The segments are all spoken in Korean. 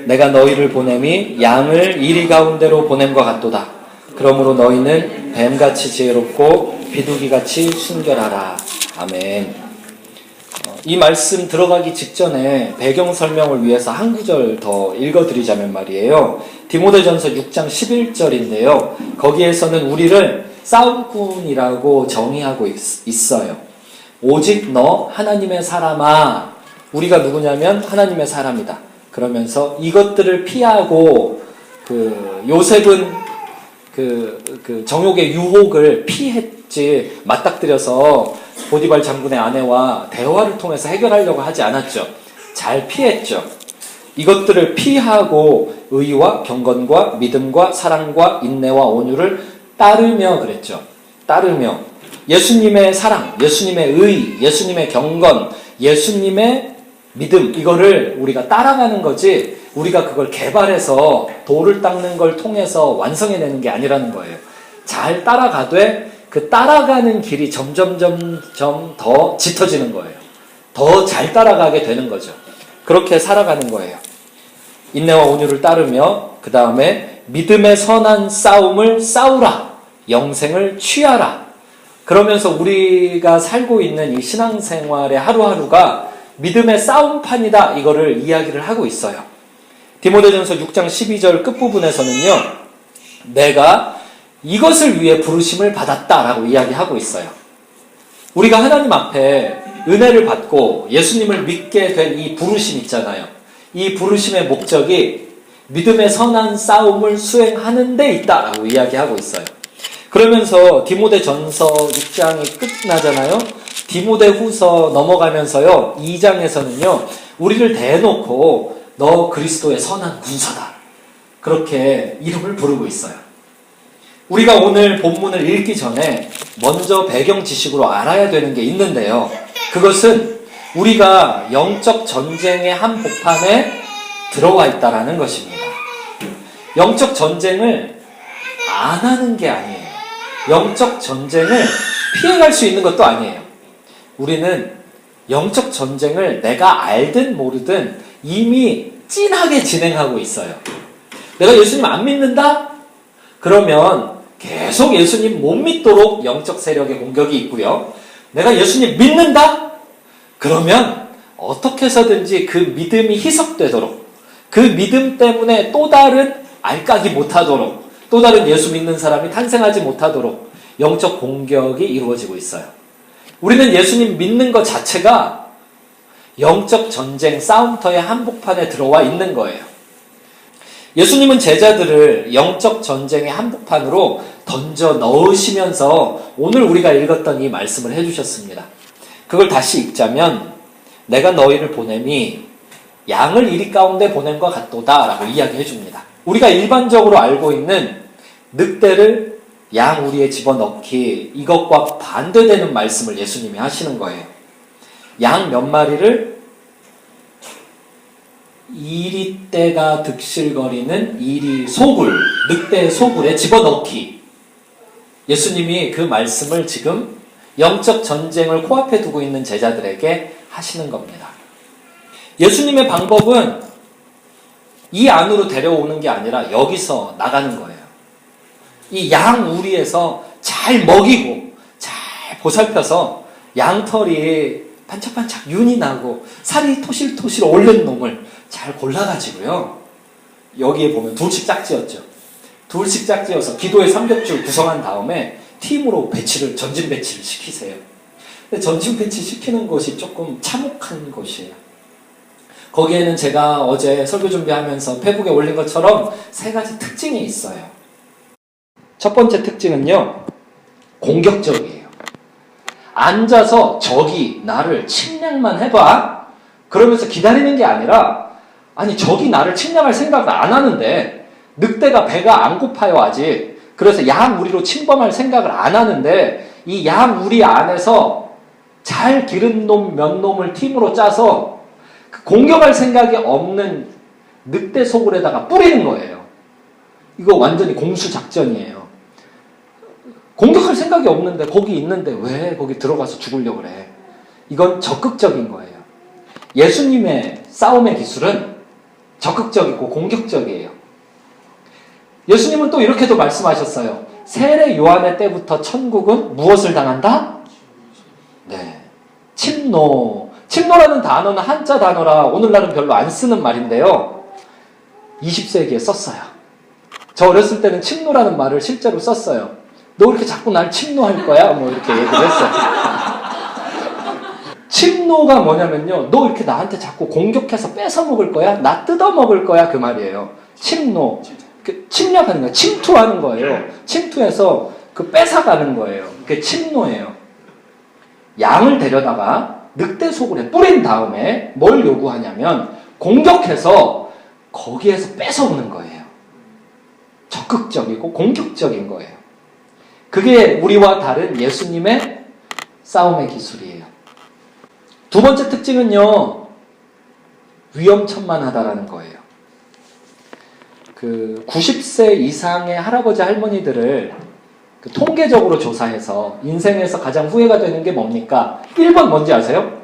내가 너희를 보냄이 양을 이리 가운데로 보냄과 같도다. 그러므로 너희는 뱀같이 지혜롭고 비둘기같이 순결하라. 아멘. 이 말씀 들어가기 직전에 배경 설명을 위해서 한 구절 더 읽어드리자면 말이에요. 디모데전서 6장 11절인데요. 거기에서는 우리를 싸움꾼이라고 정의하고 있어요. 오직 너 하나님의 사람아. 우리가 누구냐면 하나님의 사람이다. 그러면서 이것들을 피하고 요셉은 정욕의 유혹을 피했지 맞닥뜨려서 보디발 장군의 아내와 대화를 통해서 해결하려고 하지 않았죠. 잘 피했죠. 이것들을 피하고 의와 경건과 믿음과 사랑과 인내와 온유를 따르며 그랬죠. 따르며 예수님의 사랑, 예수님의 의, 예수님의 경건, 예수님의 믿음 이거를 우리가 따라가는 거지 우리가 그걸 개발해서 돌을 닦는 걸 통해서 완성해내는 게 아니라는 거예요. 잘 따라가되 그 따라가는 길이 점점 더 짙어지는 거예요. 더 잘 따라가게 되는 거죠. 그렇게 살아가는 거예요. 인내와 온유를 따르며 그 다음에 믿음의 선한 싸움을 싸우라. 영생을 취하라. 그러면서 우리가 살고 있는 이 신앙생활의 하루하루가 믿음의 싸움판이다. 이거를 이야기를 하고 있어요. 디모데전서 6장 12절 끝부분에서는요. 내가 이것을 위해 부르심을 받았다라고 이야기하고 있어요. 우리가 하나님 앞에 은혜를 받고 예수님을 믿게 된 이 부르심 있잖아요. 이 부르심의 목적이 믿음의 선한 싸움을 수행하는 데 있다라고 이야기하고 있어요. 그러면서 디모데전서 6장이 끝나잖아요. 디모데후서 넘어가면서요. 2장에서는요. 우리를 대놓고 너 그리스도의 선한 군사다. 그렇게 이름을 부르고 있어요. 우리가 오늘 본문을 읽기 전에 먼저 배경 지식으로 알아야 되는 게 있는데요. 그것은 우리가 영적 전쟁의 한복판에 들어와 있다라는 것입니다. 영적 전쟁을 안 하는 게 아니에요. 영적 전쟁을 피해갈 수 있는 것도 아니에요. 우리는 영적 전쟁을 내가 알든 모르든 이미 찐하게 진행하고 있어요. 내가 예수님 안 믿는다? 그러면 계속 예수님 못 믿도록 영적 세력의 공격이 있고요. 내가 예수님 믿는다? 그러면 어떻게 해서든지 그 믿음이 희석되도록 그 믿음 때문에 또 다른 알까기 못하도록 또 다른 예수 믿는 사람이 탄생하지 못하도록 영적 공격이 이루어지고 있어요. 우리는 예수님 믿는 것 자체가 영적 전쟁 싸움터의 한복판에 들어와 있는 거예요. 예수님은 제자들을 영적 전쟁의 한복판으로 던져 넣으시면서 오늘 우리가 읽었던 이 말씀을 해주셨습니다. 그걸 다시 읽자면 내가 너희를 보냄이 양을 이리 가운데 보냄과 같도다 라고 이야기해 줍니다. 우리가 일반적으로 알고 있는 늑대를 양 우리에 집어넣기 이것과 반대되는 말씀을 예수님이 하시는 거예요. 양 몇 마리를 이리떼가 득실거리는 이리 소굴, 늑대의 소굴에 집어넣기. 예수님이 그 말씀을 지금 영적 전쟁을 코앞에 두고 있는 제자들에게 하시는 겁니다. 예수님의 방법은 이 안으로 데려오는 게 아니라 여기서 나가는 거예요. 이 양 우리에서 잘 먹이고 잘 보살펴서 양털이 반짝반짝 윤이 나고 살이 토실토실 오른 놈을 잘 골라가지고요. 여기에 보면 둘씩 짝지었죠. 둘씩 짝지어서 기도의 300줄 구성한 다음에 팀으로 전진 배치를 시키세요. 근데 전진 배치 시키는 것이 조금 참혹한 것이에요. 거기에는 제가 어제 설교 준비하면서 페북에 올린 것처럼 3가지 특징이 있어요. 첫 번째 특징은요. 공격적이에요. 앉아서 적이 나를 침략만 해봐. 그러면서 기다리는 게 아니라 아니 적이 나를 침략할 생각을 안 하는데 늑대가 배가 안 고파요 아직. 그래서 양 우리로 침범할 생각을 안 하는데 이 양 우리 안에서 잘 기른 놈 몇 놈을 팀으로 짜서 공격할 생각이 없는 늑대 소굴에다가 뿌리는 거예요. 이거 완전히 공수작전이에요. 공격할 생각이 없는데 거기 있는데 왜 거기 들어가서 죽으려고 그래. 이건 적극적인 거예요. 예수님의 싸움의 기술은 적극적이고 공격적이에요. 예수님은 또 이렇게도 말씀하셨어요. 세례 요한의 때부터 천국은 무엇을 당한다? 네, 침노. 침노라는 단어는 한자 단어라 오늘날은 별로 안 쓰는 말인데요. 20세기에 썼어요. 저 어렸을 때는 침노라는 말을 실제로 썼어요. 너 이렇게 자꾸 날 침노할 거야? 뭐 이렇게 얘기를 했어요. 침노가 뭐냐면요. 너 이렇게 나한테 자꾸 공격해서 뺏어 먹을 거야? 나 뜯어 먹을 거야? 그 말이에요. 침노. 침략하는 거예요. 침투하는 거예요. 침투해서 그 뺏어가는 거예요. 그게 침노예요. 양을 데려다가 늑대 소굴에 뿌린 다음에 뭘 요구하냐면 공격해서 거기에서 뺏어오는 거예요. 적극적이고 공격적인 거예요. 그게 우리와 다른 예수님의 싸움의 기술이에요. 두 번째 특징은요. 위험천만하다라는 거예요. 그 90세 이상의 할아버지 할머니들을 그 통계적으로 조사해서 인생에서 가장 후회가 되는 게 뭡니까? 1번 뭔지 아세요?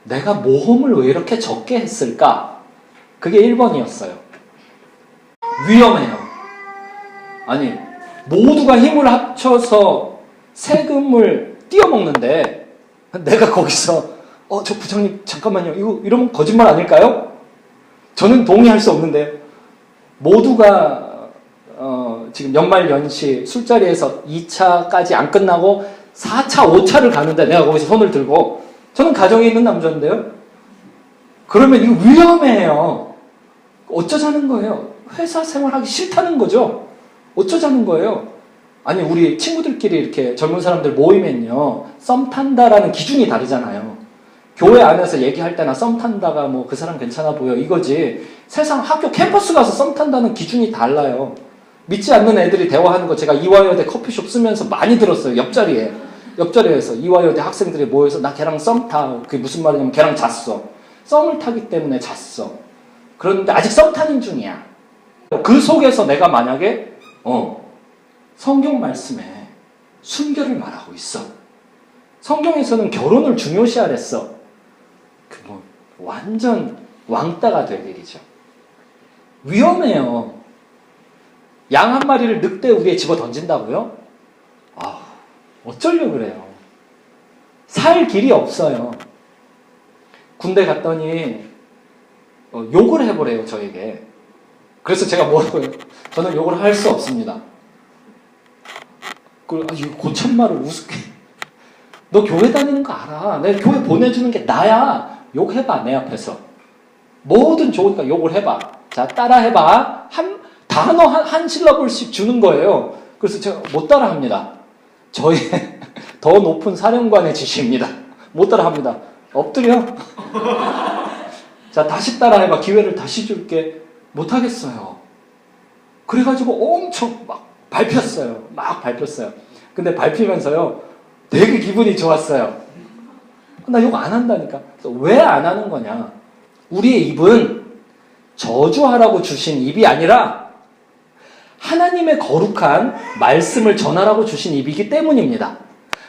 내가 모험을 왜 이렇게 적게 했을까? 그게 1번이었어요. 위험해요. 아니 모두가 힘을 합쳐서 세금을 띄어먹는데 내가 거기서 저 부장님 잠깐만요. 이러면 거짓말 아닐까요? 저는 동의할 수 없는데요. 모두가 지금 연말연시 술자리에서 2차까지 안 끝나고 4차, 5차를 가는데 내가 거기서 손을 들고 저는 가정에 있는 남자인데요. 그러면 이거 위험해요. 어쩌자는 거예요? 회사 생활하기 싫다는 거죠. 어쩌자는 거예요? 아니 우리 친구들끼리 이렇게 젊은 사람들 모이면요. 썸 탄다라는 기준이 다르잖아요. 교회 안에서 얘기할 때나 썸 탄다가 뭐 그 사람 괜찮아 보여 이거지 세상 학교 캠퍼스 가서 썸 탄다는 기준이 달라요. 믿지 않는 애들이 대화하는 거 제가 이화여대 커피숍 쓰면서 많이 들었어요. 옆자리에서 이화여대 학생들이 모여서 나 걔랑 썸 타. 그게 무슨 말이냐면 걔랑 잤어. 썸을 타기 때문에 잤어. 그런데 아직 썸 타는 중이야. 그 속에서 내가 만약에 성경 말씀에 순결을 말하고 있어. 성경에서는 결혼을 중요시하랬어. 완전 왕따가 될 일이죠. 위험해요. 양 한 마리를 늑대 우리에 집어 던진다고요? 어쩌려고 그래요. 살 길이 없어요. 군대 갔더니 욕을 해보래요 저에게. 그래서 제가 뭐라고 해요? 저는 욕을 할 수 없습니다. 이거 고참말을 우습게 너 교회 다니는 거 알아. 내가 교회 보내주는 게 나야. 욕해봐 내 앞에서. 뭐든 좋으니까 욕을 해봐. 자 따라해봐. 단어 한 실러블씩 주는 거예요. 그래서 제가 못 따라합니다. 저의 더 높은 사령관의 지시입니다. 못 따라합니다. 엎드려. 자 다시 따라해봐. 기회를 다시 줄게. 못하겠어요. 그래가지고 엄청 막 밟혔어요. 근데 밟히면서요. 되게 기분이 좋았어요. 나 욕 안 한다니까. 왜 안 하는 거냐. 우리의 입은 저주하라고 주신 입이 아니라 하나님의 거룩한 말씀을 전하라고 주신 입이기 때문입니다.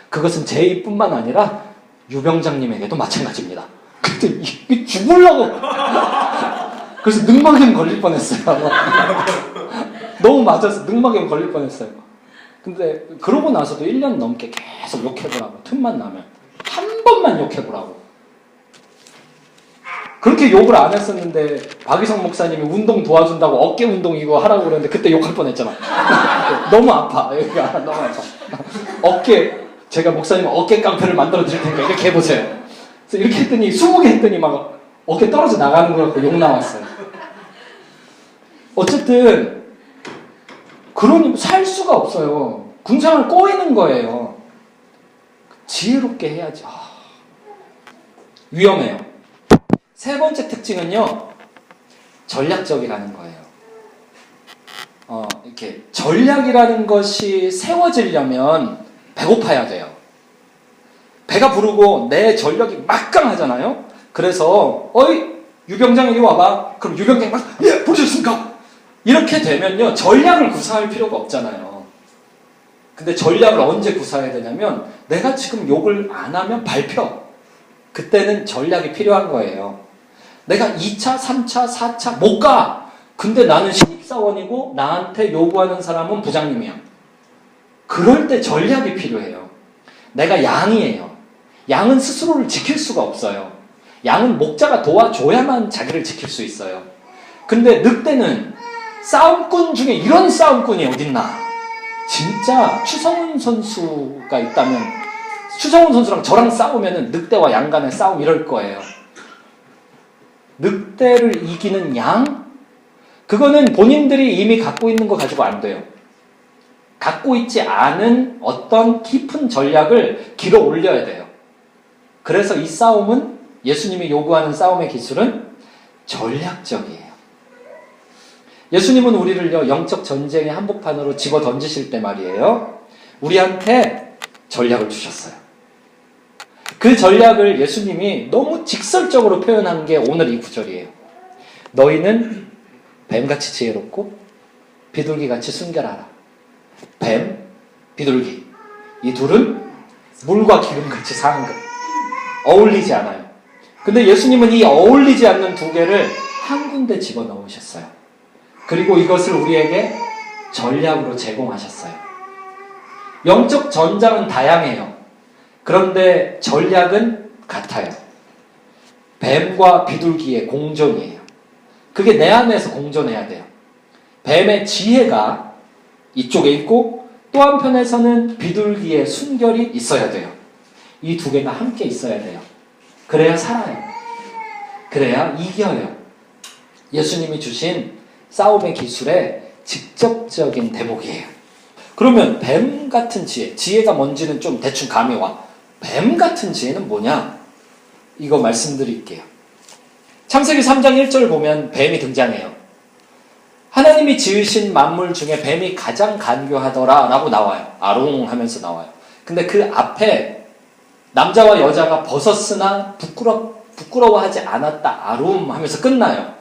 그것은 제 입뿐만 아니라 유병장님에게도 마찬가지입니다. 그때 이게 죽으려고 그래서 늑막염 걸릴 뻔했어요. 너무 맞아서 늑막염 걸릴 뻔했어요. 근데 그러고 나서도 1년 넘게 계속 욕해보라고. 틈만 나면 한 번만 욕해보라고. 그렇게 욕을 안 했었는데 박이성 목사님이 운동 도와준다고 어깨 운동 이거 하라고 그랬는데 그때 욕할 뻔했잖아. 너무 아파. 여기가 너무 아파. 제가 목사님 어깨 깡패를 만들어 드릴 테니까 이렇게 해보세요. 그래서 이렇게 했더니 20개 했더니 막 어깨 떨어져 나가는 거 같고 욕 나왔어요. 어쨌든 그러니 살 수가 없어요. 군생활 꼬이는 거예요. 지혜롭게 해야지. 위험해요. 세 번째 특징은요. 전략적이라는 거예요. 이렇게 전략이라는 것이 세워지려면 배고파야 돼요. 배가 부르고 내 전략이 막강하잖아요. 그래서 유병장 이리 와봐. 그럼 유병장이 막 예, 부르셨습니까? 이렇게 되면요. 전략을 구사할 필요가 없잖아요. 근데 전략을 언제 구사해야 되냐면 내가 지금 욕을 안 하면 밟혀. 그때는 전략이 필요한 거예요. 내가 2차, 3차, 4차 못 가. 근데 나는 신입사원이고 나한테 요구하는 사람은 부장님이야. 그럴 때 전략이 필요해요. 내가 양이에요. 양은 스스로를 지킬 수가 없어요. 양은 목자가 도와줘야만 자기를 지킬 수 있어요. 근데 늑대는 싸움꾼 중에 이런 싸움꾼이 어딨나? 진짜 추성훈 선수가 있다면 추성훈 선수랑 저랑 싸우면은 늑대와 양 간의 싸움 이럴 거예요. 늑대를 이기는 양? 그거는 본인들이 이미 갖고 있는 거 가지고 안 돼요. 갖고 있지 않은 어떤 깊은 전략을 길어 올려야 돼요. 그래서 이 싸움은 예수님이 요구하는 싸움의 기술은 전략적이에요. 예수님은 우리를요, 영적 전쟁의 한복판으로 집어 던지실 때 말이에요, 우리한테 전략을 주셨어요. 그 전략을 예수님이 너무 직설적으로 표현한 게 오늘 이 구절이에요. 너희는 뱀같이 지혜롭고 비둘기같이 순결하라. 뱀, 비둘기. 이 둘은 물과 기름같이 사는 것. 어울리지 않아요. 근데 예수님은 이 어울리지 않는 두 개를 한 군데 집어넣으셨어요. 그리고 이것을 우리에게 전략으로 제공하셨어요. 영적 전장은 다양해요. 그런데 전략은 같아요. 뱀과 비둘기의 공존이에요. 그게 내 안에서 공존해야 돼요. 뱀의 지혜가 이쪽에 있고 또 한편에서는 비둘기의 순결이 있어야 돼요. 이 두 개가 함께 있어야 돼요. 그래야 살아요. 그래야 이겨요. 예수님이 주신 싸움의 기술의 직접적인 대목이에요. 그러면 뱀 같은 지혜, 지혜가 뭔지는 좀 대충 감이 와. 뱀 같은 지혜는 뭐냐? 이거 말씀드릴게요. 창세기 3장 1절 보면 뱀이 등장해요. 하나님이 지으신 만물 중에 뱀이 가장 간교하더라 라고 나와요. 아롱 하면서 나와요. 근데 그 앞에 남자와 여자가 벗었으나 부끄러워하지 않았다 아룸 하면서 끝나요.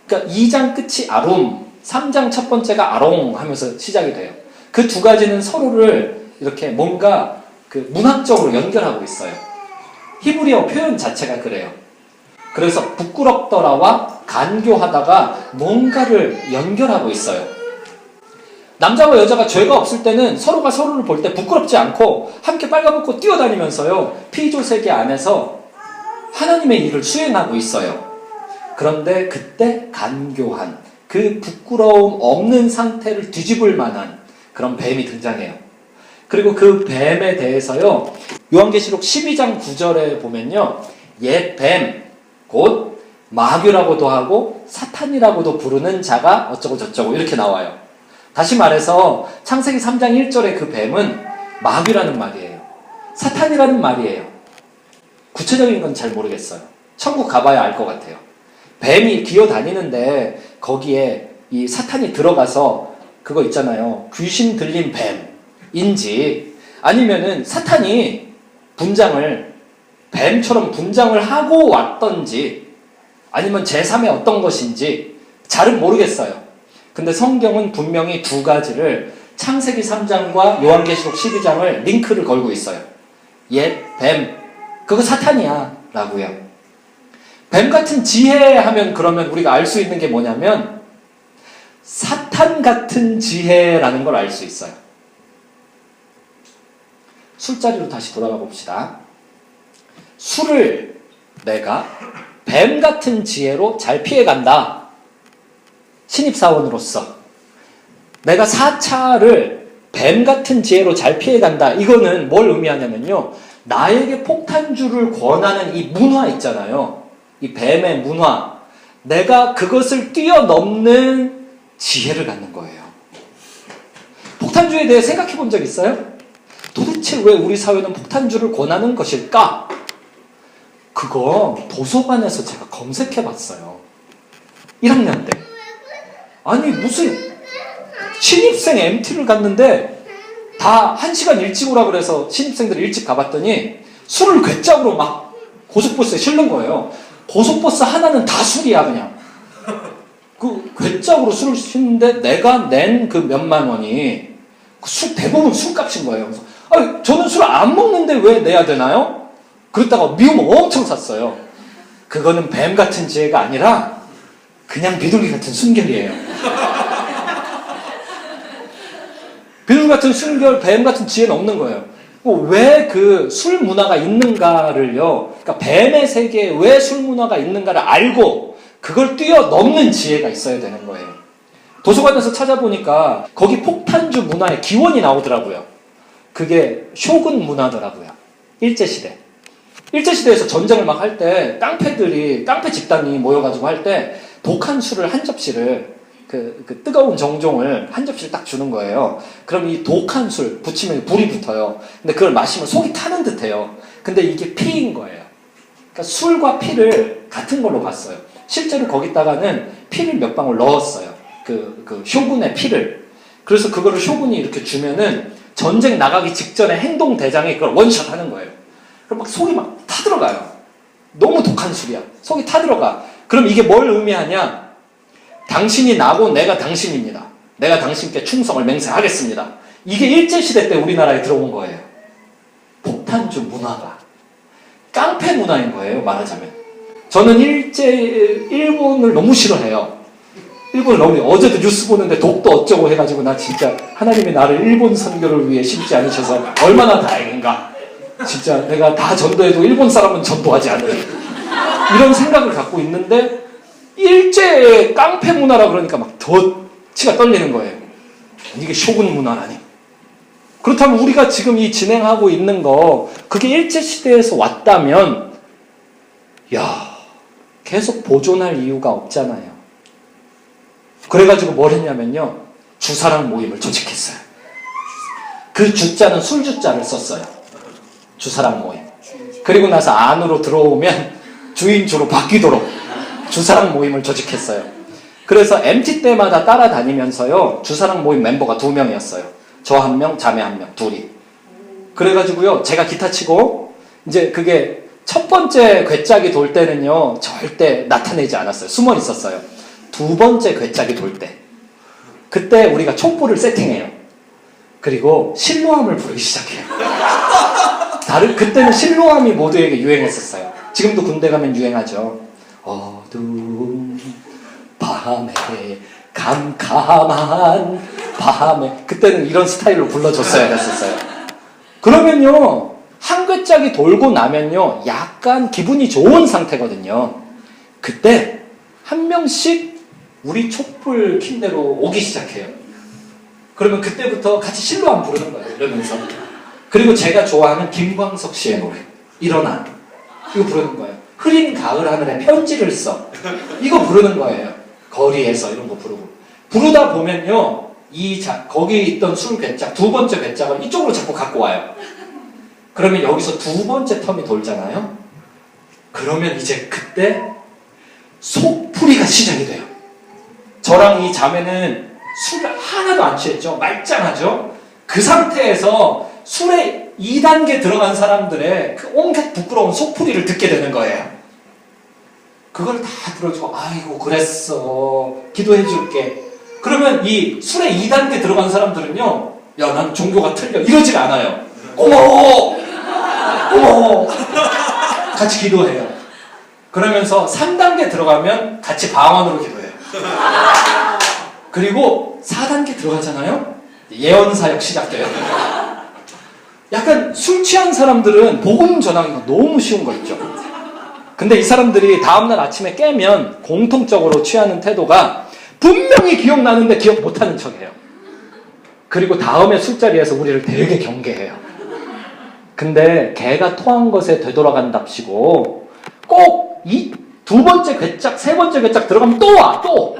그러니까 2장 끝이 아룸, 3장 첫 번째가 아롱 하면서 시작이 돼요. 그 두 가지는 서로를 이렇게 뭔가 그 문학적으로 연결하고 있어요. 히브리어 표현 자체가 그래요. 그래서 부끄럽더라와 간교하다가 뭔가를 연결하고 있어요. 남자와 여자가 죄가 없을 때는 서로가 서로를 볼 때 부끄럽지 않고 함께 빨가벗고 뛰어다니면서요, 피조세계 안에서 하나님의 일을 수행하고 있어요. 그런데 그때 간교한 그 부끄러움 없는 상태를 뒤집을 만한 그런 뱀이 등장해요. 그리고 그 뱀에 대해서요, 요한계시록 12장 9절에 보면요, 옛 뱀, 곧 마귀라고도 하고 사탄이라고도 부르는 자가 어쩌고 저쩌고 이렇게 나와요. 다시 말해서 창세기 3장 1절의 그 뱀은 마귀라는 말이에요. 사탄이라는 말이에요. 구체적인 건 잘 모르겠어요. 천국 가봐야 알 것 같아요. 뱀이 기어다니는데 거기에 이 사탄이 들어가서 그거 있잖아요. 귀신 들린 뱀인지 아니면은 사탄이 분장을 뱀처럼 분장을 하고 왔던지 아니면 제3의 어떤 것인지 잘은 모르겠어요. 근데 성경은 분명히 두 가지를 창세기 3장과 요한계시록 12장을 링크를 걸고 있어요. 옛 뱀, 그거 사탄이야 라고요. 뱀 같은 지혜 하면 그러면 우리가 알 수 있는 게 뭐냐면 사탄 같은 지혜라는 걸 알 수 있어요. 술자리로 다시 돌아가 봅시다. 술을 내가 뱀 같은 지혜로 잘 피해간다. 신입사원으로서. 내가 4차를 뱀 같은 지혜로 잘 피해간다. 이거는 뭘 의미하냐면요. 나에게 폭탄주를 권하는 이 문화 있잖아요. 이 뱀의 문화. 내가 그것을 뛰어넘는 지혜를 갖는 거예요. 폭탄주에 대해 생각해 본 적 있어요? 도대체 왜 우리 사회는 폭탄주를 권하는 것일까? 그거 도서관에서 제가 검색해 봤어요. 1학년 때. 아니 무슨 신입생 MT를 갔는데 다 1시간 일찍 오라 그래서 신입생들 일찍 가봤더니 술을 괴짝으로 막 고속버스에 실는 거예요. 고속버스 하나는 다 술이야 그냥. 그 괴짝으로 술을 시키는데 내가 낸 그 몇만 원이 그 술 대부분 술값인 거예요. 그래서 아니, 저는 술 안 먹는데 왜 내야 되나요? 그랬다가 미움 엄청 샀어요. 그거는 뱀 같은 지혜가 아니라 그냥 비둘기 같은 순결이에요. 비둘기 같은 순결, 뱀 같은 지혜는 없는 거예요. 왜 그 술 문화가 있는가를요, 그러니까 뱀의 세계에 왜 술 문화가 있는가를 알고 그걸 뛰어넘는 지혜가 있어야 되는 거예요. 도서관에서 찾아보니까 거기 폭탄주 문화의 기원이 나오더라고요. 그게 쇼군 문화더라고요. 일제시대. 일제시대에서 전쟁을 막 할 때 깡패 집단이 모여가지고 할 때 독한 술을 한 접시를 그 뜨거운 정종을 한 접시를 딱 주는 거예요. 그럼 이 독한 술 붙이면 불이 붙어요. 근데 그걸 마시면 속이 타는 듯해요. 근데 이게 피인 거예요. 그러니까 술과 피를 같은 걸로 봤어요. 실제로 거기다가는 피를 몇 방울 넣었어요. 그 쇼군의 피를. 그래서 그거를 쇼군이 이렇게 주면은 전쟁 나가기 직전에 행동 대장이 그걸 원샷 하는 거예요. 그럼 막 속이 막 타들어가요. 너무 독한 술이야. 속이 타들어가. 그럼 이게 뭘 의미하냐? 당신이 나고 내가 당신입니다. 내가 당신께 충성을 맹세하겠습니다. 이게 일제시대 때 우리나라에 들어온 거예요. 폭탄주 문화가. 깡패 문화인 거예요, 말하자면. 저는 일본을 너무 싫어해요. 일본을 너무, 어제도 뉴스 보는데 독도 어쩌고 해가지고 나 진짜 하나님이 나를 일본 선교를 위해 심지 않으셔서 얼마나 다행인가. 진짜 내가 다 전도해도 일본 사람은 전도하지 않는 이런 생각을 갖고 있는데 일제 깡패 문화라 그러니까 막 더 치가 떨리는 거예요. 이게 쇼군 문화라니. 그렇다면 우리가 지금 이 진행하고 있는 거 그게 일제시대에서 왔다면 계속 보존할 이유가 없잖아요. 그래가지고 뭘 했냐면요. 주사랑 모임을 조직했어요. 그 주자는 술주자를 썼어요. 주사랑 모임. 그리고 나서 안으로 들어오면 주인주로 바뀌도록 주사랑 모임을 조직했어요. 그래서 MT 때마다 따라다니면서요. 주사랑 모임 멤버가 2명이었어요. 저 1명, 자매 1명, 둘이. 그래가지고요. 제가 기타 치고 이제 그게 첫 번째 괴짝이 돌 때는요. 절대 나타내지 않았어요. 숨어 있었어요. 2번째 괴짝이 돌 때. 그때 우리가 촛불을 세팅해요. 그리고 실로암을 부르기 시작해요. 그때는 실로암이 모두에게 유행했었어요. 지금도 군대 가면 유행하죠. 어두운 밤에 캄캄한 밤에 그때는 이런 스타일로 불러줬어야 했었어요. 그러면요 한 괴짝이 돌고 나면요 약간 기분이 좋은 상태거든요. 그때 한 명씩 우리 촛불 킨 대로 오기 시작해요. 그러면 그때부터 같이 실로암 부르는 거예요. 이러면서. 그리고 제가 좋아하는 김광석 씨의 노래 일어나 이거 부르는 거예요. 흐린 가을 하늘에 편지를 써 이거 부르는 거예요. 거리에서 이런 거 부르고 부르다 보면요 거기 있던 술 괴짝 2번째 괴짝을 이쪽으로 자꾸 갖고 와요. 그러면 여기서 2번째 텀이 돌잖아요. 그러면 이제 그때 속풀이가 시작이 돼요. 저랑 이 자매는 술을 하나도 안 취했죠. 말짱하죠. 그 상태에서 술에 2단계 들어간 사람들의 그 온갖 부끄러운 속풀이를 듣게 되는 거예요. 그걸 다 들어주고 아이고 그랬어 기도해줄게. 그러면 이 술에 2단계 들어간 사람들은요 야 난 종교가 틀려 이러질 않아요. 고마워 고마워 같이 기도해요. 그러면서 3단계 들어가면 같이 방언으로 기도해요. 그리고 4단계 들어가잖아요. 예언사역 시작돼요. 약간 술 취한 사람들은 복음 전하기가 너무 쉬운 거 있죠. 근데 이 사람들이 다음날 아침에 깨면 공통적으로 취하는 태도가 분명히 기억나는데 기억 못하는 척해요. 그리고 다음에 술자리에서 우리를 되게 경계해요. 근데 개가 토한 것에 되돌아간답시고 꼭 이 2번째 괴짝, 3번째 괴짝 들어가면 또 와! 또!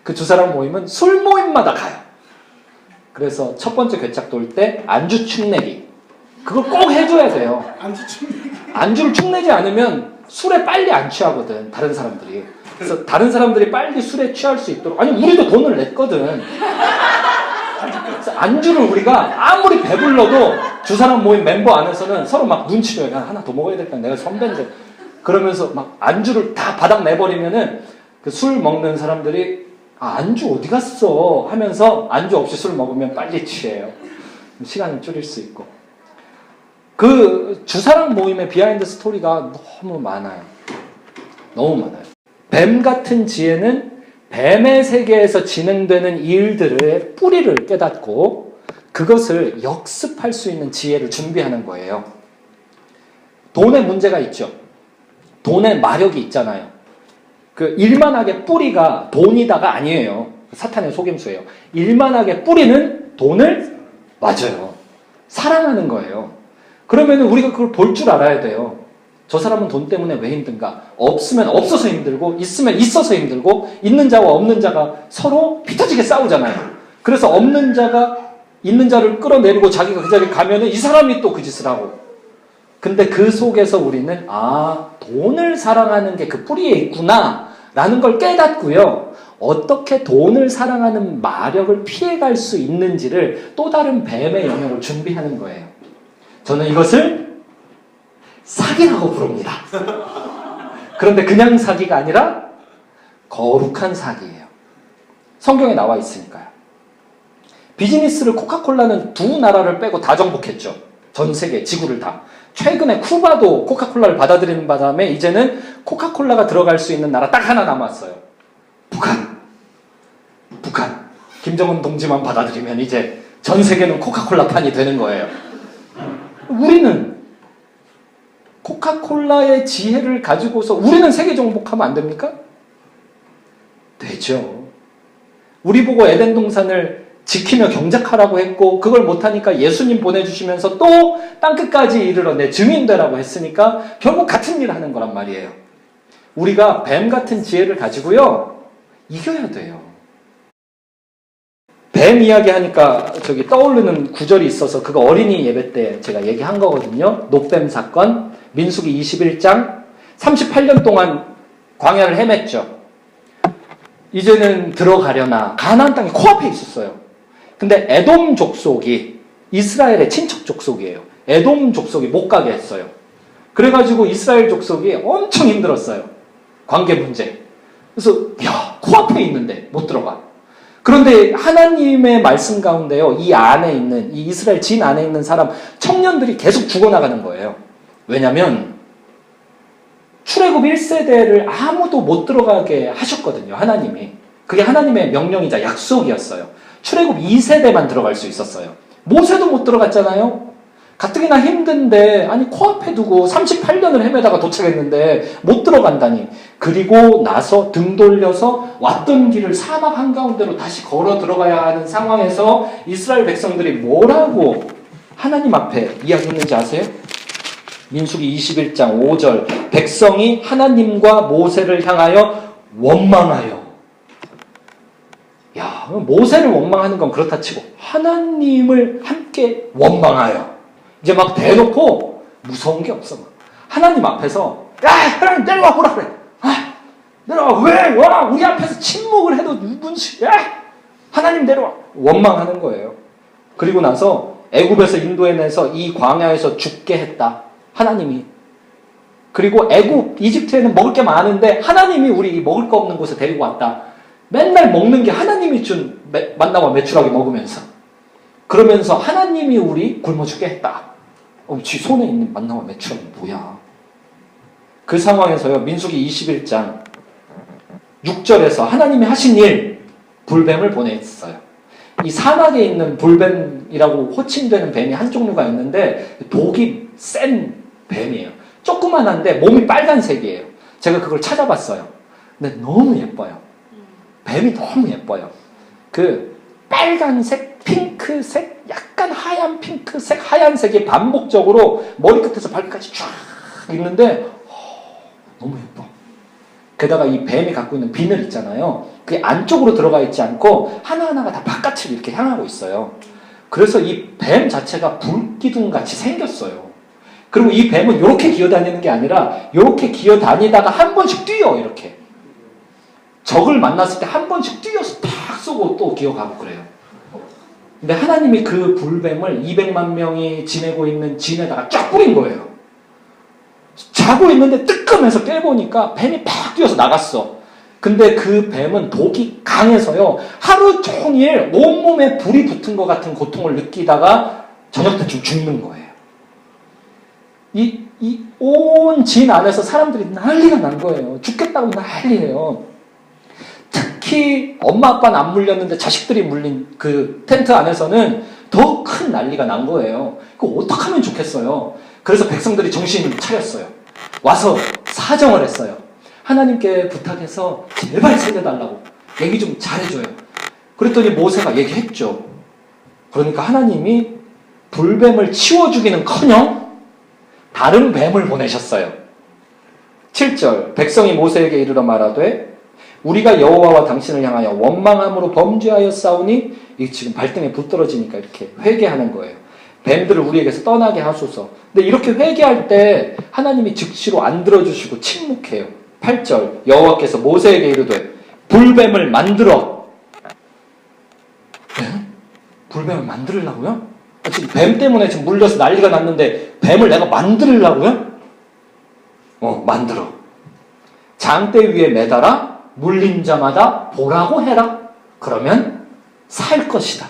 그 두 사람 모임은 술 모임마다 가요. 그래서 첫 번째 괴짝 돌 때 안주 축내기 그걸 꼭 해줘야 돼요. 안주를 축내지 않으면 술에 빨리 안 취하거든 다른 사람들이. 그래서 다른 사람들이 빨리 술에 취할 수 있도록 아니 우리도 돈을 냈거든. 그래서 안주를 우리가 아무리 배불러도 두 사람 모임 멤버 안에서는 서로 막 눈치를 야 하나 더 먹어야 될까 내가 선배인데 그러면서 막 안주를 다 바닥 내버리면은 그 술 먹는 사람들이 아, 안주 어디 갔어? 하면서 안주 없이 술 먹으면 빨리 취해요. 시간을 줄일 수 있고. 그 주사랑 모임의 비하인드 스토리가 너무 많아요. 너무 많아요. 뱀 같은 지혜는 뱀의 세계에서 진행되는 일들의 뿌리를 깨닫고 그것을 역습할 수 있는 지혜를 준비하는 거예요. 돈에 문제가 있죠. 돈에 마력이 있잖아요. 그 일만하게 뿌리가 돈이다가 아니에요. 사탄의 속임수예요. 일만하게 뿌리는 돈을 맞아요. 사랑하는 거예요. 그러면 우리가 그걸 볼 줄 알아야 돼요. 저 사람은 돈 때문에 왜 힘든가? 없으면 없어서 힘들고 있으면 있어서 힘들고 있는 자와 없는 자가 서로 피 터지게 싸우잖아요. 그래서 없는 자가 있는 자를 끌어내리고 자기가 그 자리에 가면은 이 사람이 또 그 짓을 하고. 근데 그 속에서 우리는 돈을 사랑하는 게 그 뿌리에 있구나 라는 걸 깨닫고요. 어떻게 돈을 사랑하는 마력을 피해갈 수 있는지를 또 다른 뱀의 영역을 준비하는 거예요. 저는 이것을 사기라고 부릅니다. 그런데 그냥 사기가 아니라 거룩한 사기예요. 성경에 나와 있으니까요. 비즈니스를 코카콜라는 두 나라를 빼고 다 정복했죠. 전 세계, 지구를 다. 최근에 쿠바도 코카콜라를 받아들이는 바람에 이제는 코카콜라가 들어갈 수 있는 나라 딱 하나 남았어요. 북한. 김정은 동지만 받아들이면 이제 전 세계는 코카콜라판이 되는 거예요. 우리는 코카콜라의 지혜를 가지고서 우리는 세계 정복하면 안 됩니까? 되죠. 우리 보고 에덴 동산을 지키며 경작하라고 했고 그걸 못하니까 예수님 보내주시면서 또 땅끝까지 이르러 내 증인 되라고 했으니까 결국 같은 일을 하는 거란 말이에요. 우리가 뱀 같은 지혜를 가지고요 이겨야 돼요. 뱀 이야기 하니까 저기 떠오르는 구절이 있어서 그거 어린이 예배 때 제가 얘기한 거거든요. 노뱀 사건, 민수기 21장 38년 동안 광야를 헤맸죠. 이제는 들어가려나 가나안 땅이 코앞에 있었어요. 근데 에돔 족속이 이스라엘의 친척 족속이에요. 에돔 족속이 못 가게 했어요. 그래가지고 이스라엘 족속이 엄청 힘들었어요. 관계 문제. 그래서 코앞에 있는데 못 들어가. 그런데 하나님의 말씀 가운데요. 이 안에 있는 이 이스라엘 진 안에 있는 사람 청년들이 계속 죽어나가는 거예요. 왜냐하면 출애굽 1세대를 아무도 못 들어가게 하셨거든요. 하나님이. 그게 하나님의 명령이자 약속이었어요. 출애굽 2세대만 들어갈 수 있었어요. 모세도 못 들어갔잖아요. 가뜩이나 힘든데 코앞에 두고 38년을 헤매다가 도착했는데 못 들어간다니. 그리고 나서 등 돌려서 왔던 길을 사막 한가운데로 다시 걸어 들어가야 하는 상황에서 이스라엘 백성들이 뭐라고 하나님 앞에 이야기했는지 아세요? 민수기 21장 5절 백성이 하나님과 모세를 향하여 원망하여. 모세를 원망하는 건 그렇다 치고 하나님을 함께 원망하여. 이제 막 대놓고 무서운 게 없어. 하나님 앞에서 하나님 내려와 보라 그래. 내려와. 왜? 와, 우리 앞에서 침묵을 해도 문수. 하나님 내려와. 원망하는 거예요. 그리고 나서 애굽에서 인도해내서 이 광야에서 죽게 했다. 하나님이. 그리고 이집트에는 먹을 게 많은데 하나님이 우리 먹을 거 없는 곳에 데리고 왔다. 맨날 먹는 게 하나님이 준 만나와 메추라기 먹으면서. 그러면서 하나님이 우리 굶어 죽게 했다. 지 손에 있는 만나와 메추라기 뭐야? 그 상황에서요. 민수기 21장 6절에서 하나님이 하신 일, 불뱀을 보냈어요. 이 사막에 있는 불뱀이라고 호칭되는 뱀이 한 종류가 있는데 독이 센 뱀이에요. 조그만한데 몸이 빨간색이에요. 제가 그걸 찾아봤어요. 근데 너무 예뻐요. 뱀이 너무 예뻐요. 그 빨간색, 핑크색, 약간 하얀 핑크색, 하얀색이 반복적으로 머리끝에서 발끝까지 쫙 있는데 너무 예뻐. 게다가 이 뱀이 갖고 있는 비늘 있잖아요. 그게 안쪽으로 들어가 있지 않고 하나하나가 다 바깥을 이렇게 향하고 있어요. 그래서 이 뱀 자체가 불기둥같이 생겼어요. 그리고 이 뱀은 이렇게 기어다니는 게 아니라 이렇게 기어다니다가 한 번씩 뛰어. 이렇게. 적을 만났을 때 한 번씩 뛰어서 탁 쏘고 또 기어가고 그래요. 근데 하나님이 그 불뱀을 200만 명이 지내고 있는 진에다가 쫙 뿌린 거예요. 자고 있는데 뜨끔해서 깨보니까 뱀이 팍 뛰어서 나갔어. 근데 그 뱀은 독이 강해서요. 하루 종일 온몸에 불이 붙은 것 같은 고통을 느끼다가 저녁 때쯤 죽는 거예요. 이 이 온 진 안에서 사람들이 난리가 난 거예요. 죽겠다고 난리예요. 특히 엄마 아빠는 안 물렸는데 자식들이 물린 그 텐트 안에서는 더 큰 난리가 난 거예요. 그거 어떻게 하면 좋겠어요. 그래서 백성들이 정신을 차렸어요. 와서 사정을 했어요. 하나님께 부탁해서 제발 살려달라고 얘기 좀 잘해줘요. 그랬더니 모세가 얘기했죠. 그러니까 하나님이 불뱀을 치워주기는커녕 다른 뱀을 보내셨어요. 7절 백성이 모세에게 이르러 말하되 우리가 여호와와 당신을 향하여 원망함으로 범죄하여 싸우니 이 지금 발등에 불 떨어지니까 이렇게 회개하는 거예요. 뱀들을 우리에게서 떠나게 하소서. 근데 이렇게 회개할 때 하나님이 즉시로 안 들어주시고 침묵해요. 8절 여호와께서 모세에게 이르되 불뱀을 만들어. 네? 불뱀을 만들려고요? 지금 뱀 때문에 지금 물려서 난리가 났는데 뱀을 내가 만들려고요? 만들어. 장대 위에 매달아 물린 자마다 보라고 해라. 그러면 살 것이다.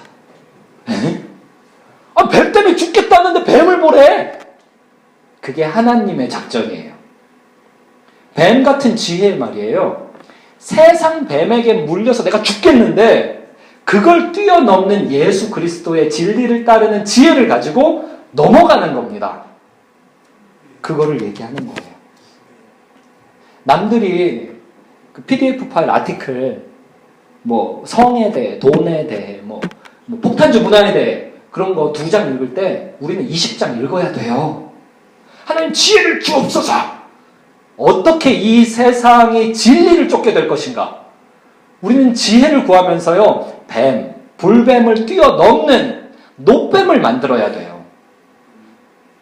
뱀 때문에 죽겠다는데 뱀을 보래. 그게 하나님의 작전이에요. 뱀 같은 지혜 말이에요. 세상 뱀에게 물려서 내가 죽겠는데 그걸 뛰어넘는 예수 그리스도의 진리를 따르는 지혜를 가지고 넘어가는 겁니다. 그거를 얘기하는 거예요. 남들이 그 PDF 파일 아티클 성에 대해, 돈에 대해, 폭탄주 문안에 대해 그런 거 2장 읽을 때 우리는 20장 읽어야 돼요. 하나님 지혜를 주옵소서. 어떻게 이 세상이 진리를 쫓게 될 것인가? 우리는 지혜를 구하면서요. 불뱀을 뛰어넘는 노뱀을 만들어야 돼요.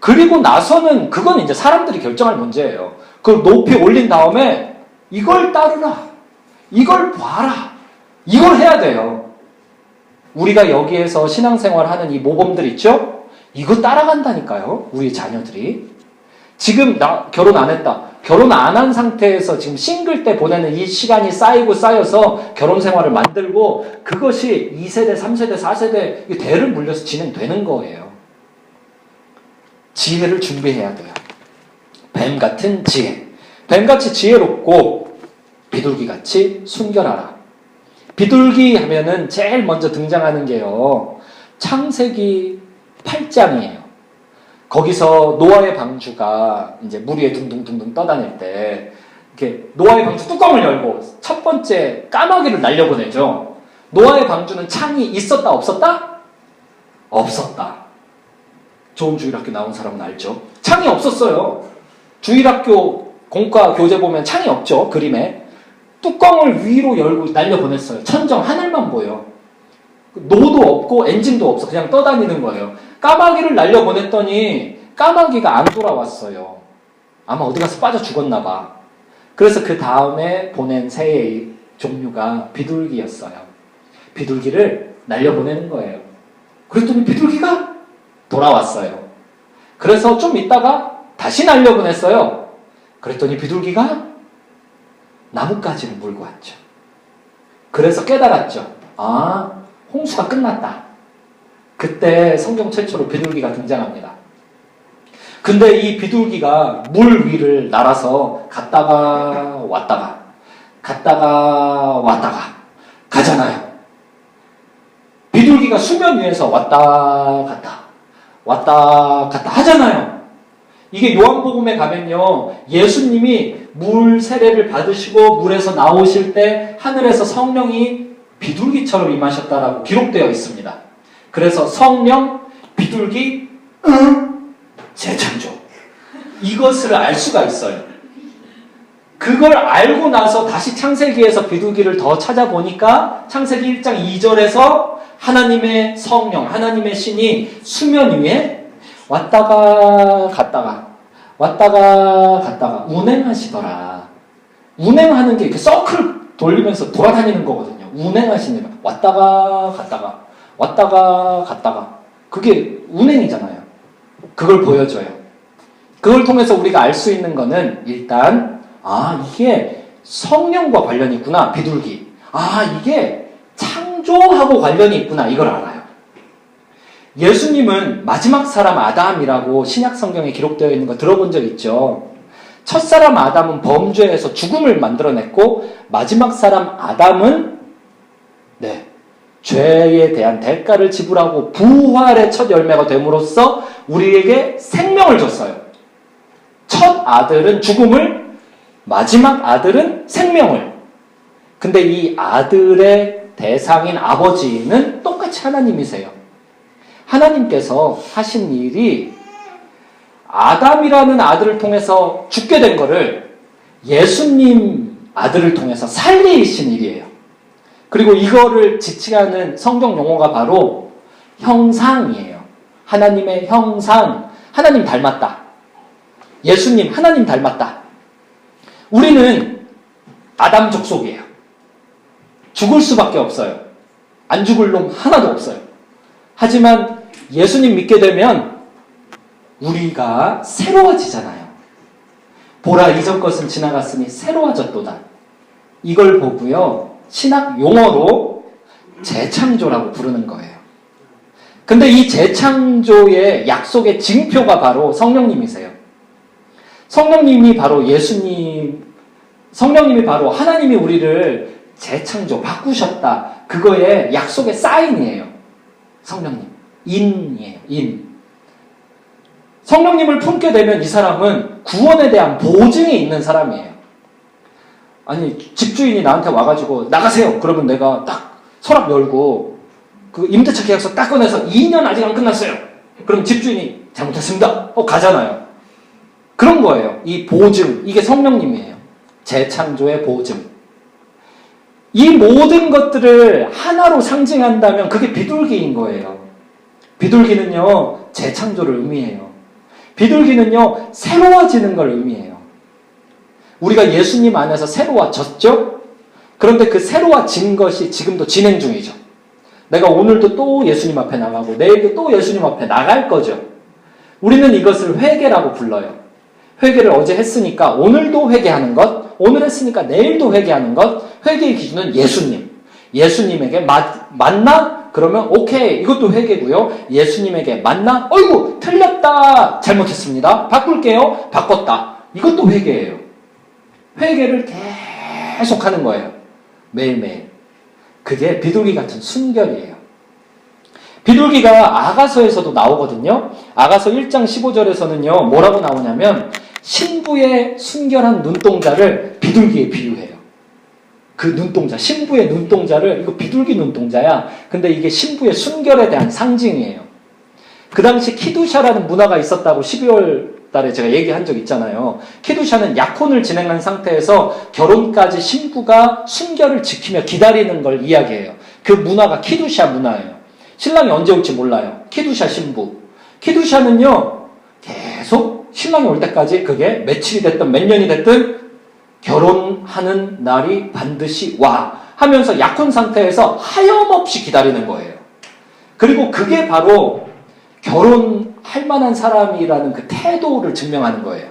그리고 나서는 그건 이제 사람들이 결정할 문제예요. 그걸 높이 올린 다음에 이걸 따르라. 이걸 봐라. 이걸 해야 돼요. 우리가 여기에서 신앙생활하는 이 모범들 있죠? 이거 따라간다니까요. 우리 자녀들이. 지금 나 결혼 안 했다. 결혼 안 한 상태에서 지금 싱글 때 보내는 이 시간이 쌓여서 결혼 생활을 만들고 그것이 2세대, 3세대, 4세대 대를 물려서 진행되는 거예요. 지혜를 준비해야 돼요. 뱀 같은 지혜. 뱀같이 지혜롭고 비둘기같이 순결하라. 비둘기 하면은 제일 먼저 등장하는 게요. 창세기 8장이에요. 거기서 노아의 방주가 이제 물 위에 둥둥둥둥 떠다닐 때 이렇게 노아의 방주 뚜껑을 열고 첫 번째 까마귀를 날려보내죠. 노아의 방주는 창이 있었다 없었다? 없었다. 좋은 주일학교 나온 사람은 알죠. 창이 없었어요. 주일학교 공과 교재 보면 창이 없죠. 그림에. 뚜껑을 위로 열고 날려보냈어요. 천정 하늘만 보여. 노도 없고 엔진도 없어. 그냥 떠다니는 거예요. 까마귀를 날려보냈더니 까마귀가 안 돌아왔어요. 아마 어디 가서 빠져 죽었나 봐. 그래서 그 다음에 보낸 새의 종류가 비둘기였어요. 비둘기를 날려보내는 거예요. 그랬더니 비둘기가 돌아왔어요. 그래서 좀 있다가 다시 날려보냈어요. 그랬더니 비둘기가 나뭇가지를 물고 왔죠. 그래서 깨달았죠. 홍수가 끝났다. 그때 성경 최초로 비둘기가 등장합니다. 근데 이 비둘기가 물 위를 날아서 갔다가 왔다가 가잖아요. 비둘기가 수면 위에서 왔다 갔다 하잖아요. 이게 요한복음에 가면요. 예수님이 물 세례를 받으시고 물에서 나오실 때 하늘에서 성령이 비둘기처럼 임하셨다라고 기록되어 있습니다. 그래서 성령, 비둘기, 재창조. 이것을 알 수가 있어요. 그걸 알고 나서 다시 창세기에서 비둘기를 더 찾아보니까 창세기 1장 2절에서 하나님의 성령, 하나님의 신이 수면 위에 왔다가 갔다가 운행하시더라. 운행하는 게 이렇게 서클 돌리면서 돌아다니는 거거든요. 운행하시는 왔다가 갔다가 그게 운행이잖아요. 그걸 보여줘요. 그걸 통해서 우리가 알 수 있는 거는 일단 이게 성령과 관련이 있구나. 비둘기. 이게 창조하고 관련이 있구나. 이걸 알아요. 예수님은 마지막 사람 아담이라고 신약 성경에 기록되어 있는 거 들어본 적 있죠? 첫사람 아담은 범죄에서 죽음을 만들어냈고 마지막 사람 아담은 죄에 대한 대가를 지불하고 부활의 첫 열매가 됨으로써 우리에게 생명을 줬어요. 첫 아들은 죽음을, 마지막 아들은 생명을. 근데 이 아들의 대상인 아버지는 똑같이 하나님이세요. 하나님께서 하신 일이 아담이라는 아들을 통해서 죽게 된 거를 예수님 아들을 통해서 살리신 일이에요. 그리고 이거를 지칭하는 성경 용어가 바로 형상이에요. 하나님의 형상, 하나님 닮았다. 예수님, 하나님 닮았다. 우리는 아담 족속이에요. 죽을 수밖에 없어요. 안 죽을 놈 하나도 없어요. 하지만 예수님 믿게 되면 우리가 새로워지잖아요. 보라, 이전 것은 지나갔으니 새로워졌도다. 이걸 보고요, 신학 용어로 재창조라고 부르는 거예요. 근데 이 재창조의 약속의 징표가 바로 성령님이세요. 성령님이 바로 성령님이 바로 하나님이 우리를 재창조, 바꾸셨다. 그거의 약속의 사인이에요. 성령님. 인이에요, 인. 성령님을 품게 되면 이 사람은 구원에 대한 보증이 있는 사람이에요. 아니, 집주인이 나한테 와가지고 나가세요. 그러면 내가 딱 서랍 열고 그 임대차 계약서 딱 꺼내서 2년 아직 안 끝났어요. 그럼 집주인이 잘못했습니다. 가잖아요. 그런 거예요. 이 보증, 이게 성령님이에요. 재창조의 보증. 이 모든 것들을 하나로 상징한다면 그게 비둘기인 거예요. 비둘기는요, 재창조를 의미해요. 비둘기는요, 새로워지는 걸 의미해요. 우리가 예수님 안에서 새로워졌죠? 그런데 그 새로워진 것이 지금도 진행 중이죠. 내가 오늘도 또 예수님 앞에 나가고 내일도 또 예수님 앞에 나갈 거죠. 우리는 이것을 회개라고 불러요. 회개를 어제 했으니까 오늘도 회개하는 것, 오늘 했으니까 내일도 회개하는 것, 회개의 기준은 예수님. 예수님에게 맞나? 그러면 오케이, 이것도 회개고요. 예수님에게 맞나? 어이구, 틀렸다, 잘못했습니다, 바꿀게요, 바꿨다, 이것도 회개예요. 회개를 계속 하는 거예요. 매일매일. 그게 비둘기 같은 순결이에요. 비둘기가 아가서에서도 나오거든요. 아가서 1장 15절에서는요, 뭐라고 나오냐면 신부의 순결한 눈동자를 비둘기에 비유해요. 그 눈동자, 신부의 눈동자를, 이거 비둘기 눈동자야. 근데 이게 신부의 순결에 대한 상징이에요. 그 당시 키두샤라는 문화가 있었다고 12월 달에 제가 얘기한 적 있잖아요. 키두샤는 약혼을 진행한 상태에서 결혼까지 신부가 순결을 지키며 기다리는 걸 이야기해요. 그 문화가 키두샤 문화예요. 신랑이 언제 올지 몰라요. 키두샤 신부. 키두샤는요, 계속 신랑이 올 때까지 그게 며칠이 됐든 몇 년이 됐든 결혼하는 날이 반드시 와 하면서 약혼 상태에서 하염없이 기다리는 거예요. 그리고 그게 바로 결혼할 만한 사람이라는 그 태도를 증명하는 거예요.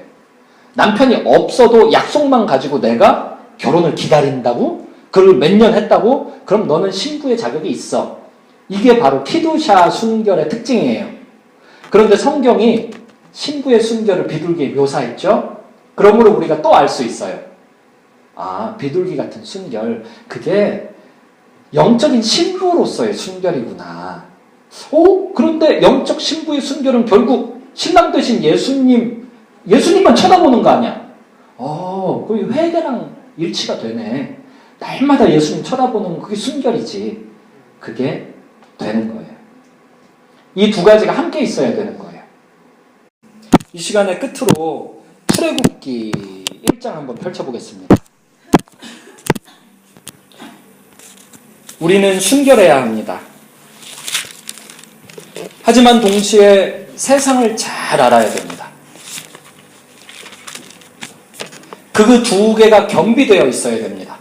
남편이 없어도 약속만 가지고 내가 결혼을 기다린다고? 그걸 몇 년 했다고? 그럼 너는 신부의 자격이 있어. 이게 바로 키두샤 순결의 특징이에요. 그런데 성경이 신부의 순결을 비둘기에 묘사했죠? 그러므로 우리가 또 알 수 있어요. 아, 비둘기 같은 순결, 그게 영적인 신부로서의 순결이구나. 그런데 영적 신부의 순결은 결국 신랑 되신 예수님만 쳐다보는 거 아니야? 그 회개랑 일치가 되네. 날마다 예수님 쳐다보는 그게 순결이지. 그게 되는 거예요. 이 두 가지가 함께 있어야 되는 거예요. 이 시간의 끝으로 출애굽기 1장 한번 펼쳐보겠습니다. 우리는 순결해야 합니다. 하지만 동시에 세상을 잘 알아야 됩니다. 그 두 개가 겸비되어 있어야 됩니다.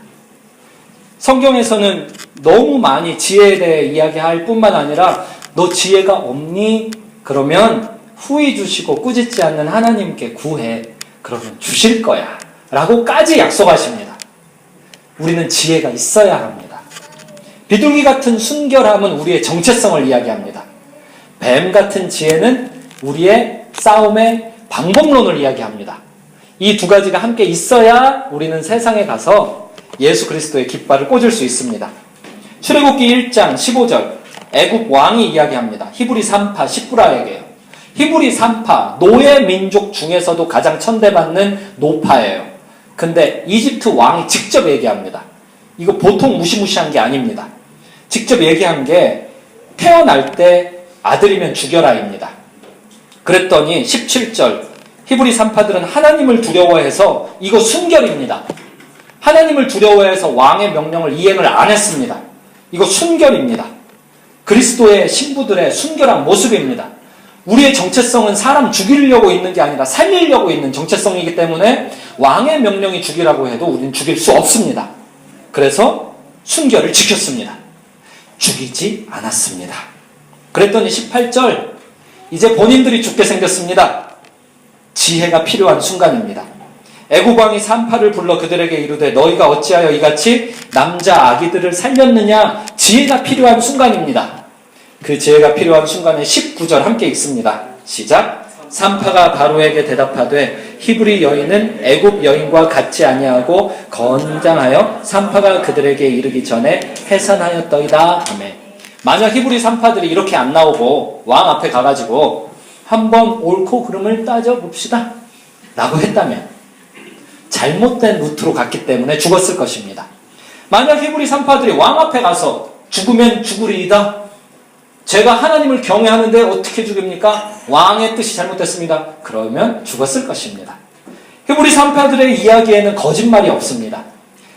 성경에서는 너무 많이 지혜에 대해 이야기할 뿐만 아니라 너 지혜가 없니? 그러면 후히 주시고 꾸짖지 않는 하나님께 구해. 그러면 주실 거야. 라고까지 약속하십니다. 우리는 지혜가 있어야 합니다. 비둘기 같은 순결함은 우리의 정체성을 이야기합니다. 뱀 같은 지혜는 우리의 싸움의 방법론을 이야기합니다. 이 두 가지가 함께 있어야 우리는 세상에 가서 예수 그리스도의 깃발을 꽂을 수 있습니다. 출애굽기 1장 15절 애굽 왕이 이야기합니다. 히브리 산파 시브라에게요. 히브리 산파 노예 민족 중에서도 가장 천대받는 노파예요. 근데 이집트 왕이 직접 얘기합니다. 이거 보통 무시무시한 게 아닙니다. 직접 얘기한 게 태어날 때 아들이면 죽여라입니다. 그랬더니 17절 히브리 산파들은 하나님을 두려워해서 이거 순결입니다. 하나님을 두려워해서 왕의 명령을 이행을 안 했습니다. 이거 순결입니다. 그리스도의 신부들의 순결한 모습입니다. 우리의 정체성은 사람 죽이려고 있는 게 아니라 살리려고 있는 정체성이기 때문에 왕의 명령이 죽이라고 해도 우리는 죽일 수 없습니다. 그래서 순결을 지켰습니다. 죽이지 않았습니다. 그랬더니 18절 이제 본인들이 죽게 생겼습니다. 지혜가 필요한 순간입니다. 애굽 왕이 산파를 불러 그들에게 이르되 너희가 어찌하여 이같이 남자 아기들을 살렸느냐. 지혜가 필요한 순간입니다. 그 지혜가 필요한 순간에 19절 함께 읽습니다. 시작. 산파가 바로에게 대답하되 히브리 여인은 애굽 여인과 같지 아니하고 건장하여 산파가 그들에게 이르기 전에 해산하였더이다. 아멘. 만약 히브리 산파들이 이렇게 안 나오고 왕 앞에 가가지고 한번 옳고 그름을 따져봅시다 라고 했다면 잘못된 루트로 갔기 때문에 죽었을 것입니다. 만약 히브리 산파들이 왕 앞에 가서 죽으면 죽으리이다. 제가 하나님을 경외하는데 어떻게 죽입니까? 왕의 뜻이 잘못됐습니다. 그러면 죽었을 것입니다. 히브리 산파들의 이야기에는 거짓말이 없습니다.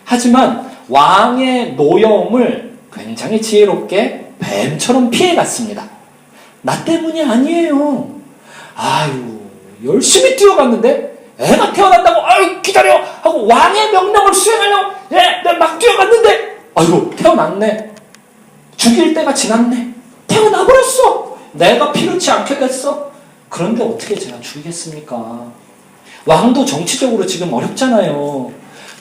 하지만 왕의 노여움을 굉장히 지혜롭게 뱀처럼 피해갔습니다. 나 때문이 아니에요. 아유, 열심히 뛰어갔는데 애가 태어난다고 아유 기다려 하고 왕의 명령을 수행하려고 내가 막 뛰어갔는데 아이고 태어났네. 죽일 때가 지났네. 태어나버렸어. 내가 필요치 않게 됐어. 그런데 어떻게 제가 죽이겠습니까? 왕도 정치적으로 지금 어렵잖아요.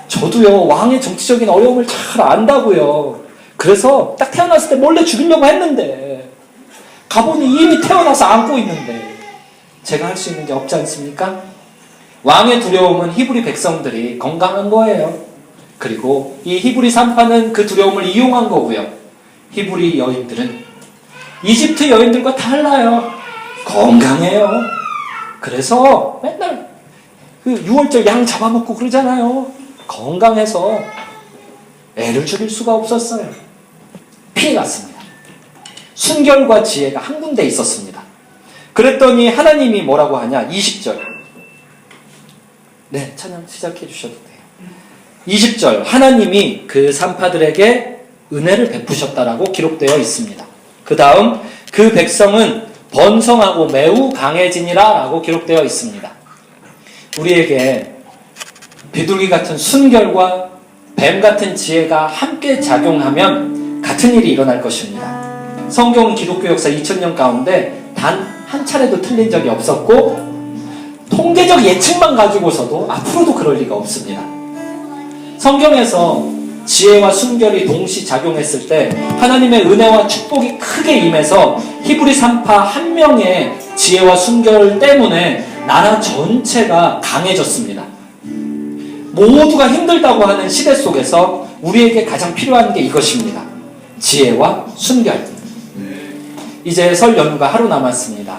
저도요 왕의 정치적인 어려움을 잘 안다고요. 그래서 딱 태어났을 때 몰래 죽이려고 했는데 가보니 이미 태어나서 안고 있는데 제가 할 수 있는 게 없지 않습니까? 왕의 두려움은 히브리 백성들이 건강한 거예요. 그리고 이 히브리 산파는 그 두려움을 이용한 거고요. 히브리 여인들은 이집트 여인들과 달라요. 건강해요. 그래서 맨날 그 6월절 양 잡아먹고 그러잖아요. 건강해서 애를 죽일 수가 없었어요. 피해갔습니다. 순결과 지혜가 한 군데 있었습니다. 그랬더니 하나님이 뭐라고 하냐? 20절. 네, 찬양 시작해 주셔도 돼요. 20절. 하나님이 그 산파들에게 은혜를 베푸셨다라고 기록되어 있습니다. 그 다음 그 백성은 번성하고 매우 강해지니라 라고 기록되어 있습니다. 우리에게 비둘기 같은 순결과 뱀 같은 지혜가 함께 작용하면 같은 일이 일어날 것입니다. 성경은 기독교 역사 2000년 가운데 단 한 차례도 틀린 적이 없었고 통계적 예측만 가지고서도 앞으로도 그럴 리가 없습니다. 성경에서 지혜와 순결이 동시 작용했을 때 하나님의 은혜와 축복이 크게 임해서 히브리 산파 한 명의 지혜와 순결 때문에 나라 전체가 강해졌습니다. 모두가 힘들다고 하는 시대 속에서 우리에게 가장 필요한 게 이것입니다. 지혜와 순결. 이제 설 연휴가 하루 남았습니다.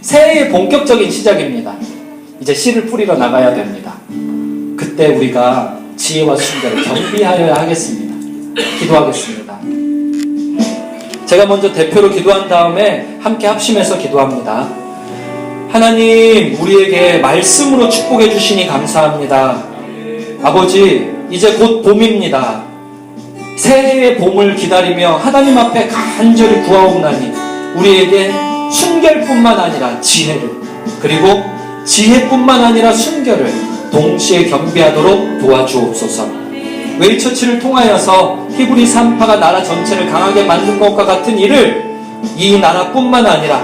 새해의 본격적인 시작입니다. 이제 씨를 뿌리러 나가야 됩니다. 그때 우리가 지혜와 순결을 겸비하여야 하겠습니다. 기도하겠습니다. 제가 먼저 대표로 기도한 다음에 함께 합심해서 기도합니다. 하나님, 우리에게 말씀으로 축복해 주시니 감사합니다. 아버지, 이제 곧 봄입니다. 새해의 봄을 기다리며 하나님 앞에 간절히 구하옵나니 우리에게 순결뿐만 아니라 지혜를, 그리고 지혜뿐만 아니라 순결을 동시에 겸비하도록 도와주옵소서. 웨이처치를 통하여서 히브리 산파가 나라 전체를 강하게 만든 것과 같은 일을 이 나라뿐만 아니라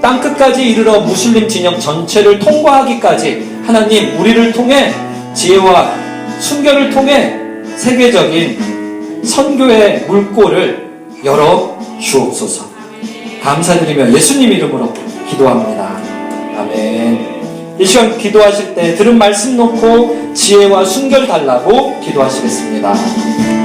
땅끝까지 이르러 무슬림 진영 전체를 통과하기까지 하나님, 우리를 통해 지혜와 순결을 통해 세계적인 선교의 물꼬를 열어 주옵소서. 감사드리며 예수님 이름으로 기도합니다. 아멘. 이 시간 기도하실 때 들은 말씀 놓고 지혜와 순결 달라고 기도하시겠습니다.